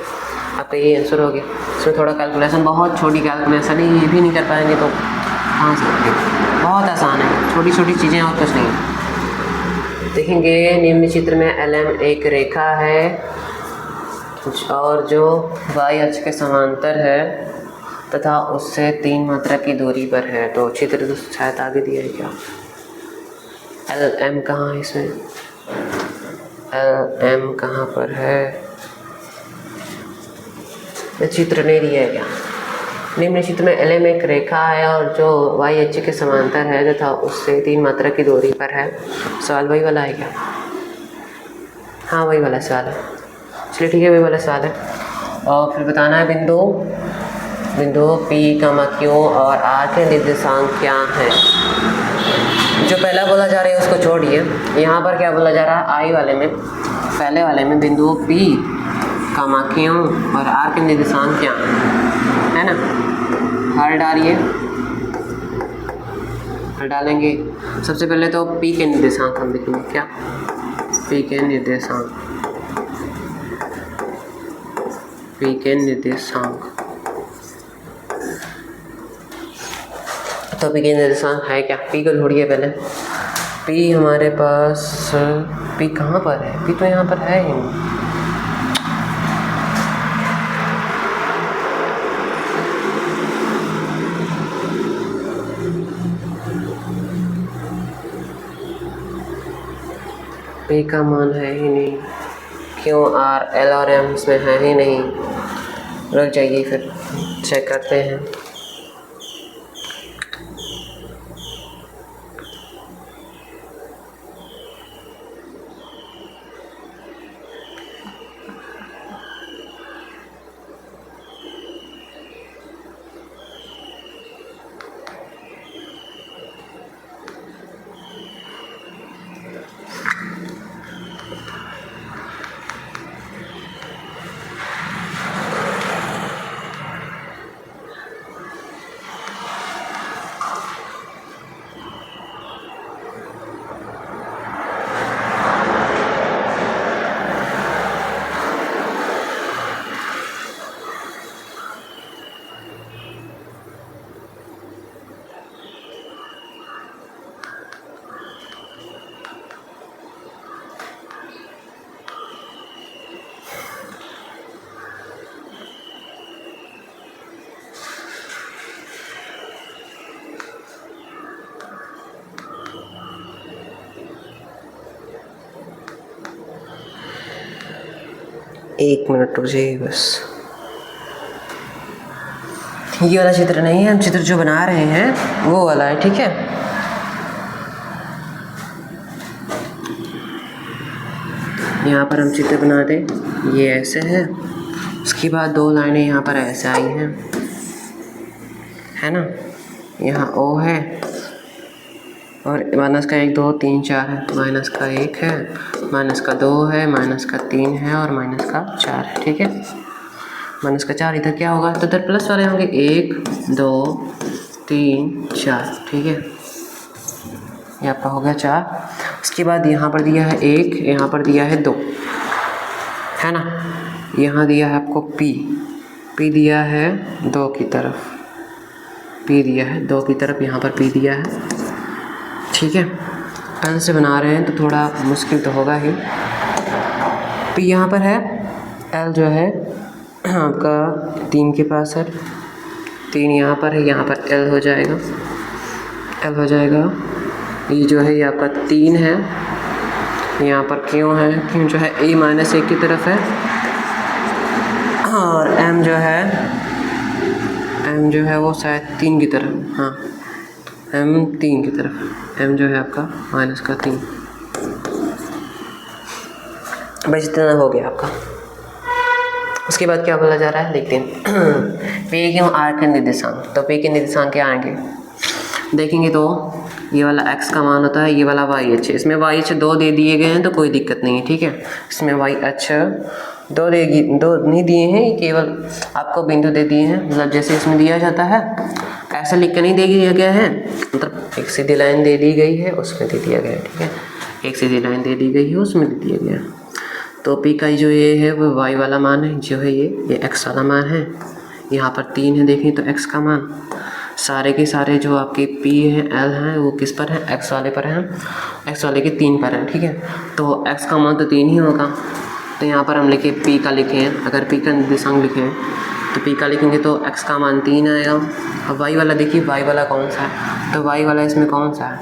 आपका ये आंसर हो गया। इसमें थोड़ा कैलकुलेशन, बहुत छोटी कैलकुलेशन है, ये भी नहीं कर पाएंगे तो कहाँ से करेंगे, बहुत आसान है, छोटी छोटी चीज़ें और कुछ नहीं। देखेंगे निम्न चित्र में LM एक रेखा है और जो y अक्ष के समांतर है तथा उससे 3 मात्रा की दूरी पर है। तो चित्र तो शायद आगे दिया है क्या, LM कहाँ है इसमें, LM कहाँ पर है, ये चित्र नहीं दिया है क्या। निम्न चित्र में LM एक रेखा है और जो y अक्ष के समांतर है तथा उससे 3 मात्रा की दूरी पर है। सवाल वही वाला है क्या, हाँ वही वाला सवाल है, चलिए ठीक है, वही वाला सवाल है। और फिर बताना है बिंदु P, Q और R के निर्देशांक क्या हैं। जो पहला बोला जा रहा है उसको छोड़िए, यहाँ पर क्या बोला जा रहा है, I वाले में, पहले वाले में बिंदु P, Q और R के निर्देशांक क्या है ना। हल डालिए, हल डालेंगे। सबसे पहले तो P के निर्देशांक हम लिखेंगे, क्या, P के निर्देशांक, P के निर्देशांक। तो P के निर्देशांक है क्या, P को ढूंढिए पहले। P हमारे पास, P कहाँ पर है, P तो यहाँ पर है ही नहीं। P का मान है ही नहीं, Q, R, L और M इसमें है ही नहीं। रुक जाइए, फिर चेक करते हैं। एक मिनट रुक जाइए बस। ये वाला चित्र नहीं है, हम चित्र जो बना रहे हैं वो वाला है, ठीक है। यहाँ पर हम चित्र बना दें, ये ऐसे है। उसके बाद 2 लाइनें यहाँ पर ऐसे आई हैं, है ना। यहाँ O है और माइनस का 1 2 3 4 है, माइनस का 1 है, माइनस का 2 है, माइनस का 3 है और माइनस का 4 है। ठीक है, माइनस का 4 इधर क्या होगा, तो इधर प्लस वाले होंगे 1 2 3 4। ठीक है, ये आपका हो गया 4। उसके बाद यहाँ पर दिया है 1, यहाँ पर दिया है 2, है ना। यहाँ दिया है आपको P दिया है 2 की तरफ, P दिया है 2 की तरफ, यहाँ पर P दिया है। ठीक है, पेन से बना रहे हैं तो थोड़ा मुश्किल तो होगा ही। P यहाँ पर है, L जो है आपका 3 के पास है, 3 यहाँ पर है, यहाँ पर L हो जाएगा, L हो जाएगा। ये जो है ये आपका 3 है, यहाँ पर Q है, Q जो है A-1 की तरफ है, और M जो है वो शायद 3 की तरफ, हाँ M 3 की तरफ, M जो है आपका माइनस का 3। बस इतना हो गया आपका। उसके बाद क्या बोला जा रहा है देखते हैं। P क्यों R के निर्देशांक, तो P के निर्देशांक क्या आएंगे देखेंगे तो ये वाला x का मान होता है, ये वाला y अक्ष। इसमें y अक्ष 2 दे दिए गए हैं तो कोई दिक्कत नहीं है। ठीक है, इसमें y अक्ष 2 नहीं दिए हैं, ये केवल आपको बिंदु दे दिए हैं। मतलब जैसे इसमें दिया जाता है ऐसा लिख कर नहीं दे दिया गया है, मतलब एक सीधी लाइन दे दी गई है उसमें दे दिया गया है। ठीक है, एक सीधी लाइन दे दी गई है उसमें दे दिया गया है। तो P का जो ये है वो y वाला मान है, जो है ये x वाला मान है। यहाँ पर 3 है, देखें तो x का मान, सारे के सारे जो आपके P हैं L हैं वो किस पर हैं, x वाले पर हैं, x वाले के 3 पर हैं। ठीक है, तो x का मान तो 3 ही होगा, तो यहाँ पर हम लिखे P का लिखे हैं। अगर P का निर्देशांक लिखें तो P का लिखेंगे तो x का मान 3 आएगा। अब y वाला देखिए, y वाला कौन सा है, तो y वाला इसमें कौन सा है,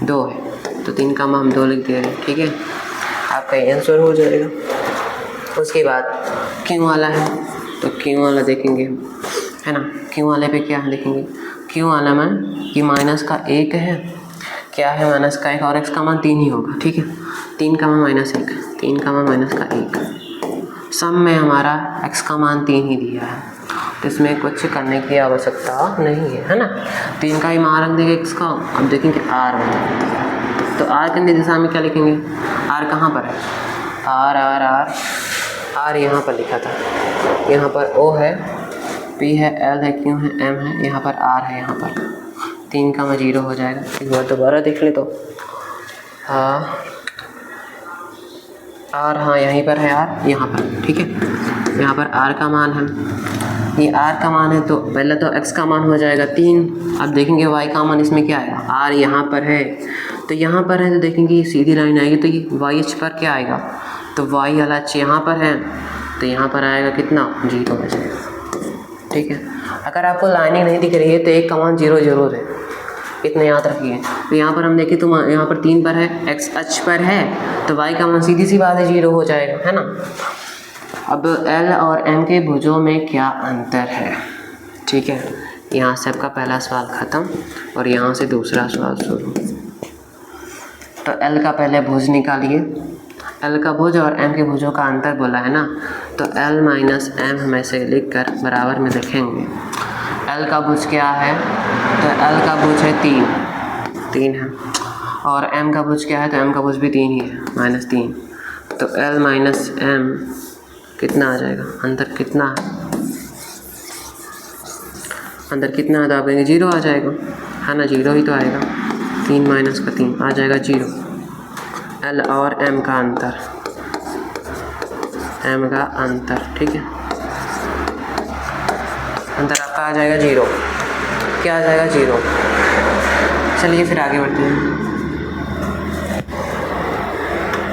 2 है, तो 3 का मान हम 2 लिख दे रहे हैं। ठीक है, आपका आंसर हो जाएगा। उसके बाद Q वाला है, तो Q वाला देखेंगे, है ना। Q वाले पे क्या है देखेंगे, Q वाला मान कि माइनस का 1 है, क्या है माइनस का 1, और x का मान 3 ही होगा। ठीक है, 3 का मान -1, 3 का मान माइनस का 1। सम में हमारा x का मान 3 ही दिया है, तो इसमें कुछ करने की आवश्यकता नहीं है, है ना। 3 का ही मान रख देंगे x का। अब देखेंगे r में, तो r के निर्देशांक में क्या लिखेंगे, r कहाँ पर है, r यहाँ पर लिखा था, यहाँ पर O है, P है, L है, Q है, M है, यहाँ पर R है, यहाँ पर 3 का 0 हो जाएगा। एक बार दोबारा देख ले तो, हाँ R, हाँ यहीं पर है R, यहाँ पर। ठीक है, यहाँ पर R का मान है, ये R का मान है, तो पहले तो x का मान हो जाएगा 3। अब देखेंगे y का मान इसमें क्या आएगा, R यहाँ पर है, तो यहाँ पर है, तो देखेंगे ये सीधी लाइन आएगी, तो ये y अक्ष पर क्या आएगा, तो y वाला अक्ष यहाँ पर है, तो यहाँ पर आएगा कितना, 0 हो जाएगा। ठीक है, अगर आपको लाइनिंग नहीं दिख रही है तो 1 का मान 0 जरूर है, इतना याद रखिए। तो यहाँ पर हम देखें तो यहाँ पर 3 पर है, x अक्ष पर है, तो y का मान सीधी सी बात है 0 हो जाएगा, है ना। अब L और M के भुजों में क्या अंतर है। ठीक है, यहाँ से आपका पहला सवाल ख़त्म और यहाँ से दूसरा सवाल शुरू। तो L का पहले भुज निकालिए, L का भुज और M के भुजों का अंतर बोला है ना, तो L माइनस M हम ऐसे लिख कर बराबर में लिखेंगे। L का भुज क्या है, तो L का भुज है 3 है, और M का भुज क्या है, तो M का भुज भी 3 ही है, -3। तो L माइनस M कितना आ जाएगा, अंदर कितना है, अंदर कितना है, तो आप कहेंगे 0 आ जाएगा, है ना, 0 ही तो आएगा, 3 माइनस का 3 आ जाएगा 0। L और M का अंतर, M का अंतर, ठीक है, अंतर आपका आ जाएगा 0, क्या आ जाएगा 0। चलिए फिर आगे बढ़ते हैं।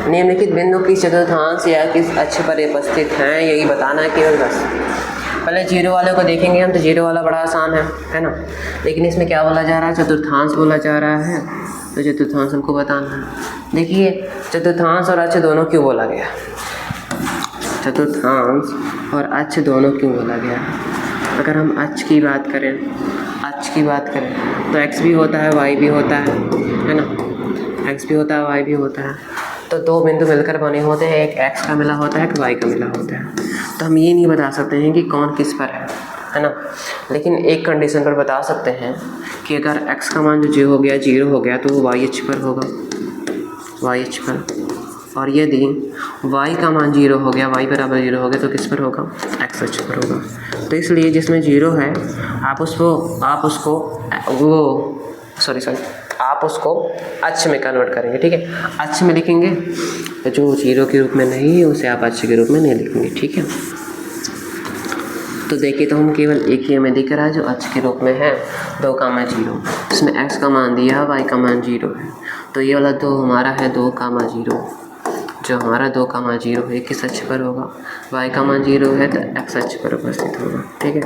निम्नलिखित बिंदु किस चतुर्थांश या किस अक्ष पर उपस्थित हैं, यही बताना है केवल बस। पहले 0 वाले को देखेंगे हम, तो 0 वाला बड़ा आसान है ना, लेकिन इसमें क्या बोला जा रहा है, चतुर्थांश बोला जा रहा है, तो चतुर्थांश हमको बताना है। देखिए चतुर्थांश और अक्ष दोनों क्यों बोला गया, चतुर्थांश और अक्ष दोनों क्यों बोला गया। अगर हम अक्ष की बात करें, तो x भी होता है y भी होता है ना, x भी होता है y भी होता है। तो दो बिंदु मिलकर बने होते हैं, एक x का मिला होता है, एक y का मिला होता है। तो हम ये नहीं बता सकते हैं कि कौन किस पर है ना। लेकिन एक कंडीशन पर बता सकते हैं कि अगर x का मान जो 0 हो गया तो वो y अक्ष पर होगा, y अक्ष पर। और यदि y का मान 0 हो गया, y बराबर 0 हो गया तो किस पर होगा, x अक्ष पर होगा। तो इसलिए जिसमें 0 है आप उसको अक्ष में कन्वर्ट करेंगे, ठीक है। अक्ष में लिखेंगे, जो 0 के रूप में नहीं है उसे आप अक्ष के रूप में नहीं लिखेंगे, ठीक है। तो देखिए, तो हम केवल एक ही हमें दिख रहा है जो अक्ष के रूप में है, 2,0, इसमें x का मान दिया, y का मान 0 है। तो ये वाला 2 हमारा है 2,0, जो हमारा 2,0 है किस अक्ष पर होगा, y का मान 0 है तो x अक्ष पर उपस्थित होगा, ठीक है,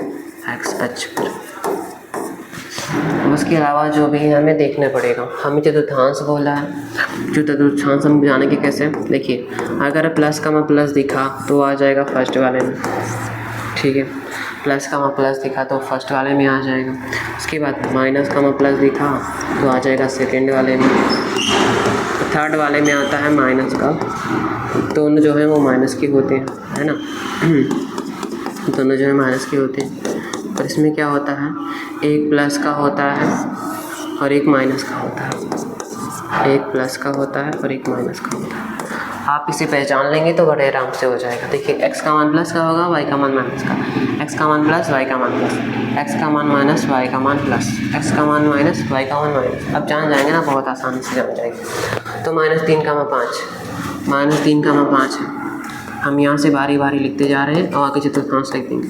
x अक्ष पर। उसके अलावा जो भी हमें देखना पड़ेगा, हमें चतुर्थांश बोला है, जो चतुर्थांश हम जानेंगे कैसे। देखिए, अगर प्लस का मान प्लस दिखा तो आ जाएगा फर्स्ट वाले में, ठीक है, प्लस का मान प्लस दिखा तो फर्स्ट वाले में आ जाएगा। उसके बाद माइनस का मान प्लस दिखा तो आ जाएगा सेकेंड वाले में, थर्ड वाले में आता है माइनस का, दोनों जो है वो माइनस के होते हैं, है ना, दोनों जो है माइनस के होते हैं। और इसमें क्या होता है, एक प्लस का होता है और एक माइनस का होता है, एक प्लस का होता है और एक माइनस का होता है। आप इसे पहचान लेंगे तो बड़े आराम से हो जाएगा। देखिए, x का मान प्लस का होगा, y का मान माइनस का, x का मान प्लस, y का मान प्लस, x का मान माइनस, y का मान प्लस, x का मान माइनस, y का मान माइनस। अब जान जाएंगे ना, बहुत आसानी से जान जाएंगे। तो -3 का मान 5, -3 का मान 5 है। हम यहाँ से बारी बारी लिखते जा रहे हैं और आगे चतुर्थांश लिख देंगे।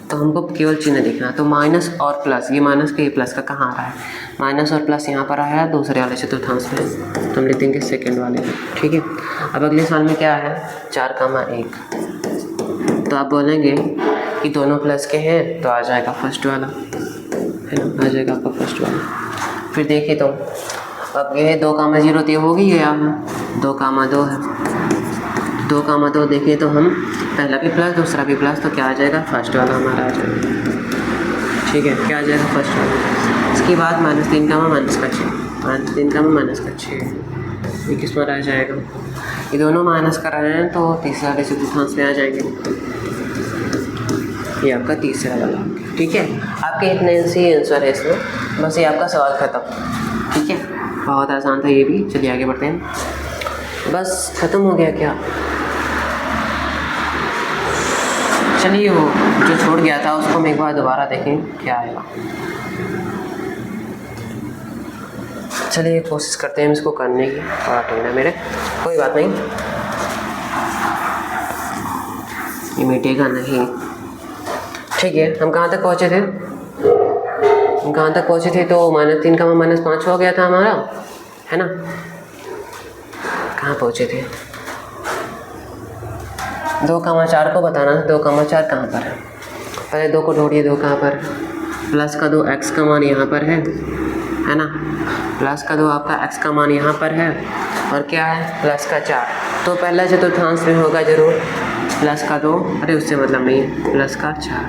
तो हमको केवल चिन्ह देखना है। तो माइनस और प्लस, ये माइनस का ये प्लस का कहाँ आ रहा है, माइनस और प्लस यहाँ पर आया है दूसरे वाले चतुर्थांश में, तो हम लिख देंगे सेकेंड वाले में, ठीक है। अब अगले सवाल में क्या है, 4,1, तो आप बोलेंगे कि दोनों प्लस के हैं तो आ जाएगा फर्स्ट वाला, है ना, आ जाएगा आपका फर्स्ट वाला। फिर देखिए, तो अब ये 2,0 तो हो गई है, यहाँ 2,2 है, 2,2 देखिए तो हम पहला भी प्लस दूसरा भी प्लस, तो क्या आ जाएगा, फर्स्ट वाला हमारा आ जाएगा, ठीक है, क्या आ जाएगा, फर्स्ट वाला। इसके बाद -3 का मान -6, -3 का मान -6, ये किस पर आ जाएगा, ये दोनों माइनस कर रहे हैं तो तीसरे वाले चतुर्थांश में आ जाएंगे, ये आपका तीसरा वाला, ठीक है। आपके इतने से आंसर है इसमें, बस ये आपका सवाल ख़त्म, ठीक है, बहुत आसान था ये भी। चलिए आगे बढ़ते हैं, बस ख़त्म हो गया क्या। चलिए, वो जो छोड़ गया था उसको हम एक बार दोबारा देखें क्या आएगा। चलिए कोशिश करते हैं इसको करने की, थोड़ा टेढ़ा मेरे, कोई बात नहीं, ये मिटेगा नहीं, ठीक है। हम कहाँ तक पहुँचे थे, तो -3 का मान -5 हो गया था हमारा, है ना, कहाँ पहुँचे थे, 2,4 को बताना है, 2,4 कहाँ पर है, पहले 2 को ढूंढिए, 2 कहाँ पर, प्लस का 2 x का मान यहाँ पर है ना, प्लस का 2 आपका x का मान यहाँ पर है, और क्या है, प्लस का 4, तो पहला चतुर्थांश में होगा जरूर, प्लस का 2, अरे उससे मतलब नहीं है, प्लस का 4,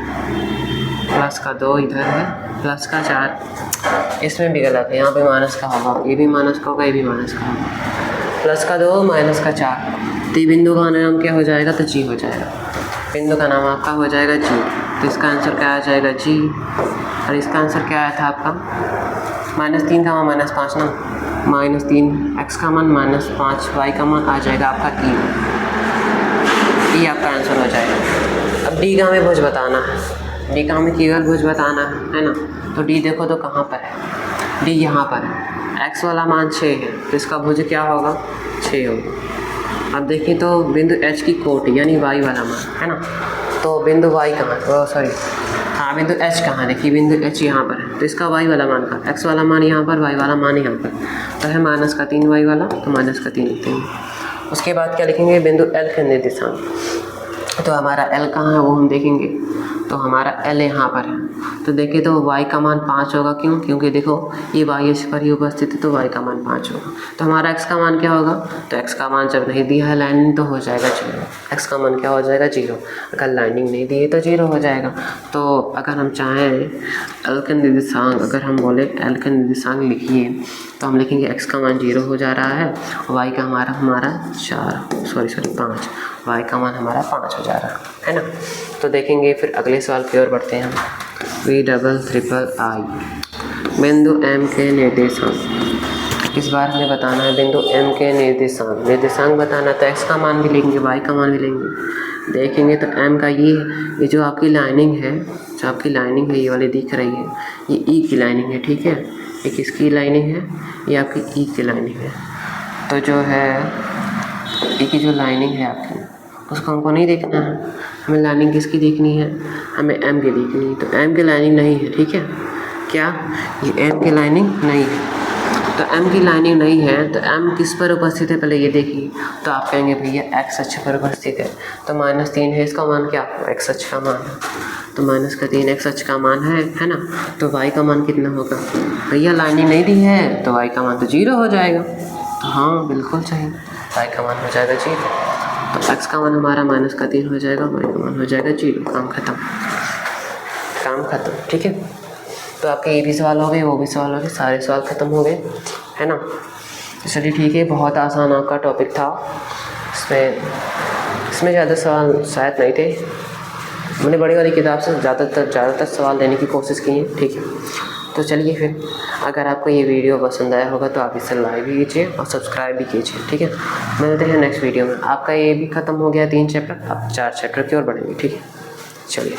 प्लस का 2 इधर है, प्लस का 4, इसमें भी गलत है, यहाँ पे माइनस का होगा, ये भी माइनस का होगा, ये भी माइनस का होगा, प्लस का 2 माइनस का 4, तो बिंदु का नाम क्या हो जाएगा, तो जी हो जाएगा, बिंदु का नाम आपका हो जाएगा जी, तो इसका आंसर क्या आ जाएगा, जी। और इसका आंसर क्या आया था आपका, -3 का मान -5 ना, -3, x का मान -5, y का मान आ जाएगा आपका 3, ये आपका आंसर हो जाएगा। अब डी का हमें भुज बताना है, डी का हमें केवल भुज बताना है ना, तो डी देखो तो कहाँ पर है, डी यहाँ पर है, x वाला मान 6 है तो इसका भुज क्या होगा, 6 होगा। अब देखिए तो बिंदु h की कोटि यानी y वाला मान, है ना, तो बिंदु y कहाँ, सॉरी हाँ, बिंदु h कहाँ, देखिए बिंदु h यहाँ पर है, तो इसका y वाला मान का, x वाला मान यहाँ पर, y वाला मान यहाँ पर, तो है -3 y वाला, तो -3 लिखते हैं। उसके बाद क्या लिखेंगे, बिंदु L के निर्देशांक, तो हमारा L कहाँ है वो हम देखेंगे, तो हमारा एल यहाँ पर है। तो देखिए तो y का मान 5 होगा, क्यों? क्योंकि देखो ये y इस पर ही उपस्थित है तो y का मान 5 होगा। तो हमारा x का मान क्या होगा? तो x का मान जब नहीं दिया है लाइनिंग तो हो जाएगा 0। x का मान क्या हो जाएगा? 0। अगर लाइनिंग नहीं दी है तो 0 हो जाएगा। तो अगर हम चाहें एल का निर्देशांक, अगर हम बोले एल का निर्देशांक लिखिए तो हम लिखेंगे x का मान 0 हो जा रहा है और y का हमारा 5, y का मान हमारा 5 हो जा रहा है ना। तो देखेंगे फिर अगले सवाल की ओर बढ़ते हैं हम। V+I बिंदु M के निर्देशांक। इस बार हमें बताना है बिंदु M के निर्देशांक बताना। तो x का मान भी लेंगे, y का मान भी लेंगे। देखेंगे तो M का ये जो आपकी लाइनिंग है, ये वाली दिख रही है, ये E की लाइनिंग है, ठीक है। ये किसकी लाइनिंग है? ये आपकी E की लाइनिंग है। तो जो है E की जो लाइनिंग है आपकी, उसको हमको नहीं देखना है, हमें लाइनिंग किसकी देखनी है? हमें M की देखनी है। तो M की लाइनिंग नहीं है, ठीक है। क्या ये M की लाइनिंग नहीं है? तो M की लाइनिंग नहीं है तो M किस पर उपस्थित है पहले ये देखिए। तो आप कहेंगे भैया x अक्ष पर उपस्थित है, तो -3 है, इसका मान क्या? x अक्ष का मान है। तो -3 x अक्ष का मान है ना। तो y का मान कितना होगा? भैया लाइनिंग नहीं दी है तो y का मान तो 0 हो जाएगा। तो हाँ बिल्कुल सही, y का मान हो जाएगा 0। तो x का मान हमारा -3 हो जाएगा, y का मान हो जाएगा 0। काम खत्म, ठीक है। तो आपके ये भी सवाल हो गए, वो भी सवाल हो गए, सारे सवाल ख़त्म हो गए, है ना। चलिए ठीक है, बहुत आसान आपका टॉपिक था। इसमें ज़्यादा सवाल शायद नहीं थे। मैंने बड़ी वाली किताब से ज़्यादातर सवाल देने की कोशिश की है, ठीक है। तो चलिए फिर, अगर आपको ये वीडियो पसंद आया होगा तो आप इसे लाइक भी कीजिए और सब्सक्राइब भी कीजिए, ठीक है। मिलते हैं नेक्स्ट वीडियो में। आपका ये भी ख़त्म हो गया 3 चैप्टर, अब 4 चैप्टर की ओर बढ़ेंगे, ठीक है। चलिए।